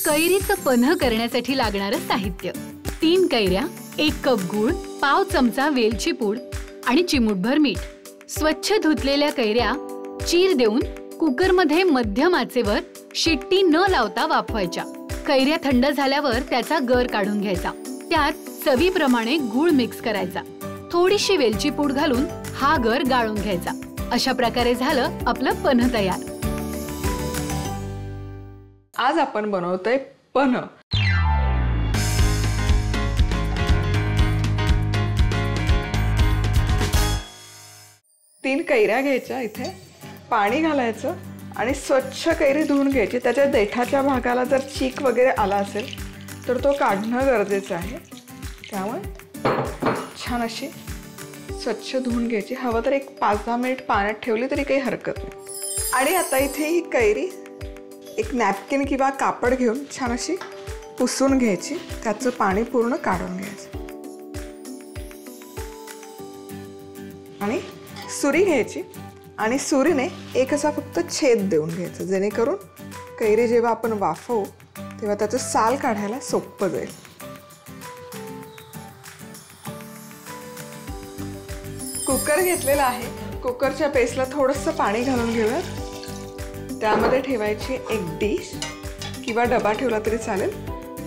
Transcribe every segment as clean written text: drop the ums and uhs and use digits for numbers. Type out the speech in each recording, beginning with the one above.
कैरीचं पन्ह करण्यासाठी लागणारं साहित्य: 3 कैऱ्या, 1 कप गूळ, पाव चमचा वेलची पूड आणि चिमूटभर मीठ. स्वच्छ धुतलेल्या कैऱ्या चीर देऊन कुकरमध्ये मध्यम आचेवर शिट्टी न लावता वाफवायच्या. कैऱ्या थंड झाल्यावर त्याचा गर काढून घ्यायचा. त्यात चवीप्रमाणे गूळ मिक्स करायचा. थोडीशी वेलची पूड घालून हा गर गाळून घ्यायचा. अशा प्रकारे झालं आपलं पन्ह तयार. आज आपण बनवतोय पन्ह. तीन कैऱ्या घ्यायच्या, इथे पाणी घालायचं आणि स्वच्छ कैरी धुवून घ्यायची. त्याच्या देठाच्या भागाला जर चीक वगैरे आला असेल तर तो काढणं गरजेचं आहे. त्यामुळे छान अशी स्वच्छ धुवून घ्यायची. हवं तर एक 5-10 मिनिट पाण्यात ठेवली तरी काही हरकत नाही. आणि आता इथे ही कैरी एक नॅपकिन किंवा कापड घेऊन छान अशी पुसून घ्यायची. त्याचं पाणी पूर्ण काढून घ्यायचं. आणि सुरी घ्यायची आणि सुरीने एक असा फक्त छेद देऊन घ्यायचा, जेणेकरून कैरी जेव्हा आपण वाफवू तेव्हा त्याचं साल काढायला सोपं जाईल. कुकर घेतलेला आहे. कुकरच्या बेसला थोडंसं पाणी घालून घेऊयात. त्यामध्ये ठेवायची एक डिश किंवा डबा ठेवला तरी चालेल.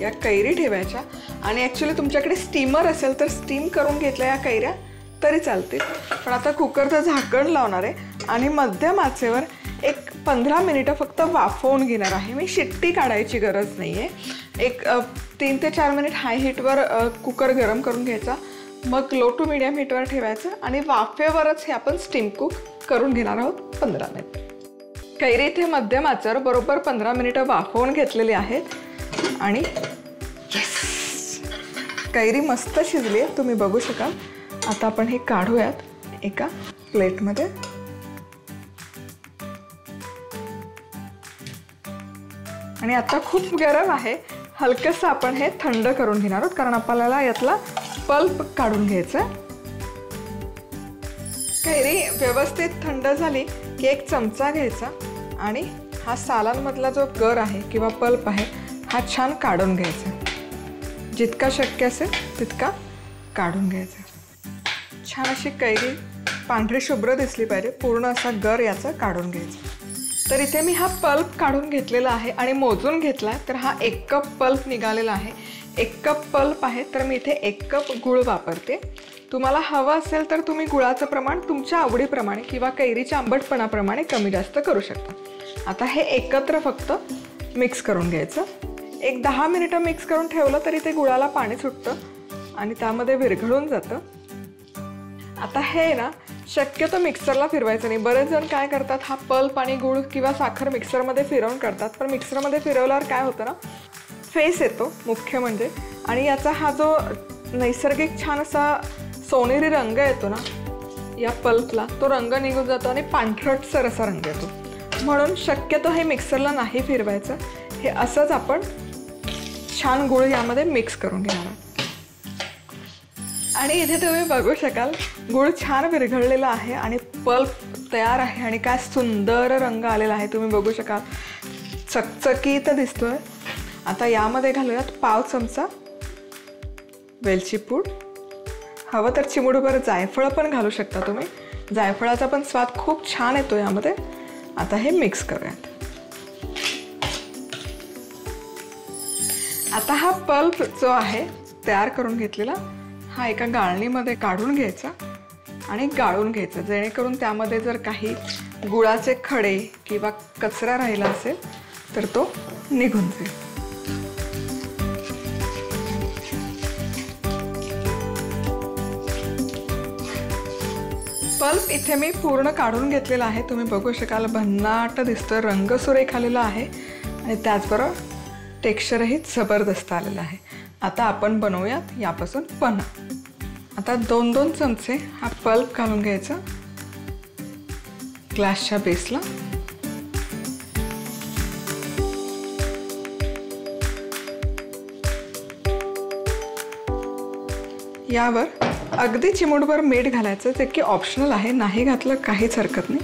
या कैरी ठेवायच्या आणि ॲक्च्युली तुमच्याकडे स्टीमर असेल तर स्टीम करून घेतल्या या कैऱ्या तरी चालतील. पण आता कुकरचं झाकण लावणार आहे आणि मध्यम आचेवर एक 15 मिनिटं फक्त वाफवून घेणार आहे. मी शिट्टी काढायची गरज नाही आहे. एक 3 ते 4 मिनिट हाय हीटवर कुकर गरम करून घ्यायचा. मग लो टू मीडियम हीटवर ठेवायचं आणि वाफेवरच हे आपण स्टीम कुक करून घेणार आहोत 15 मिनिट. कैरी इथे मध्यम आचेवर बरोबर 15 मिनिटं वाफवून घेतलेली आहेत आणि कैरी मस्त शिजली आहे, तुम्ही बघू शकाल. आता आपण हे काढूयात एका प्लेटमध्ये. आणि आता खूप गरम आहे, हलकंसं आपण हे थंड करून घेणार आहोत, कारण आपल्याला यातला पल्प काढून घ्यायचा. कैरी व्यवस्थित थंड झाली की एक चमचा घ्यायचा आणि हा सालांमधला जो गर आहे किंवा पल्प आहे हा छान काढून घ्यायचा. जितका शक्य असेल तितका काढून घ्यायचा. छान अशी कैरी पांढरी शुभ्र दिसली पाहिजे. पूर्ण असा गर याचा काढून घ्यायचा. तर इथे मी हा पल्प काढून घेतलेला आहे आणि मोजून घेतला तर हा 1 कप पल्प निघालेला आहे. 1 कप पल्प आहे तर मी इथे 1 कप गूळ वापरते. तुम्हाला हवं असेल तर तुम्ही गुळाचं प्रमाण तुमच्या आवडीप्रमाणे किंवा कैरीच्या आंबटपणाप्रमाणे कमी जास्त करू शकता. आता हे एकत्र फक्त मिक्स करून घ्यायचं. एक 10 मिनिटं मिक्स करून ठेवलं तरी ते गुळाला पाणी सुटतं आणि त्यामध्ये विरघळून जातं. आता हे ना शक्यतो मिक्सरला फिरवायचं नाही. बरेच जण काय करतात, हा पल्प आणि गूळ किंवा साखर मिक्सरमध्ये फिरवून करतात. पण मिक्सरमध्ये फिरवल्यावर काय होतं ना, फेस येतो मुख्य म्हणजे. आणि याचा हा जो नैसर्गिक छान असा सोनेरी रंग येतो ना या पल्पला, तो रंग निघून जातो आणि पांढरटसर असा रंग येतो. म्हणून शक्यतो हे मिक्सरला नाही फिरवायचं. हे असंच आपण छान गूळ यामध्ये मिक्स करून घेणार आहोत. आणि इथे तुम्ही बघू शकाल गूळ छान विरघळलेला आहे आणि पल्प तयार आहे आणि काय सुंदर रंग आलेला आहे, तुम्ही बघू शकाल. चकचकीत दिसतोय. आता यामध्ये घालूयात पाव चमचा वेलची पूड. हवं तर चिमूटभर जायफळ पण घालू शकता तुम्ही. जायफळाचा पण स्वाद खूप छान येतो यामध्ये. आता हे मिक्स करूयात. आता हा पल्प जो आहे तयार करून घेतलेला हा एका गाळणीमध्ये काढून घ्यायचा आणि गाळून घ्यायचा, जेणेकरून त्यामध्ये जर काही गुळाचे खडे किंवा कचरा राहिला असेल तर तो निघून जाईल. पल्प इथे मी पूर्ण काढून घेतलेला आहे. तुम्ही बघू शकाल भन्नाट दिसतोय, रंग सुरेख आलेला आहे आणि त्याचबरोबर टेक्स्चरही जबरदस्त आलेलं आहे. आता आपण बनवूयात यापासून पन्ह. आता 2-2 चमचे हा पल्प घालून घ्यायचा ग्लासच्या बेसला. यावर अगदी चिमूटभर मीठ घालायचं, जे की ऑप्शनल आहे, नाही घातलं काहीच हरकत नाही.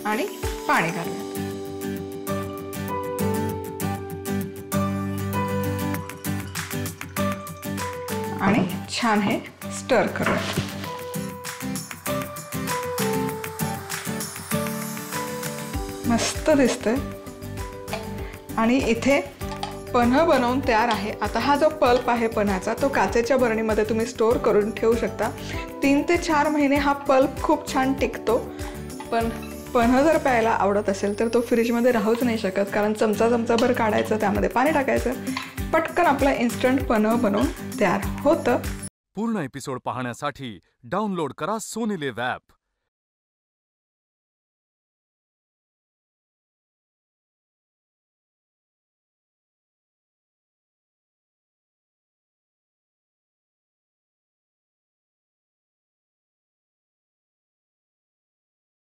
आणि पाणी घालूया. छान हे स्टर करूया. मस्त दिसतंय. आणि इथे पन्ह बनवून तयार आहे. आता हा जो पल्प आहे पन्हाचा तो काचेच्या बरणीमध्ये तुम्ही स्टोअर करून ठेवू शकता. 3 ते 4 महिने हा पल्प खूप छान टिकतो. पण पन्ह जर प्यायला आवडत असेल तर तो फ्रीजमध्ये राहूच नाही शकत, कारण चमचाभर काढायचं, त्यामध्ये पाणी टाकायचं, पटकन आपलं इन्स्टंट पन्ह बनवून तयार होतं. पूर्ण एपिसोड पाहण्यासाठी डाउनलोड करा सोनी लिव्ह ॲप.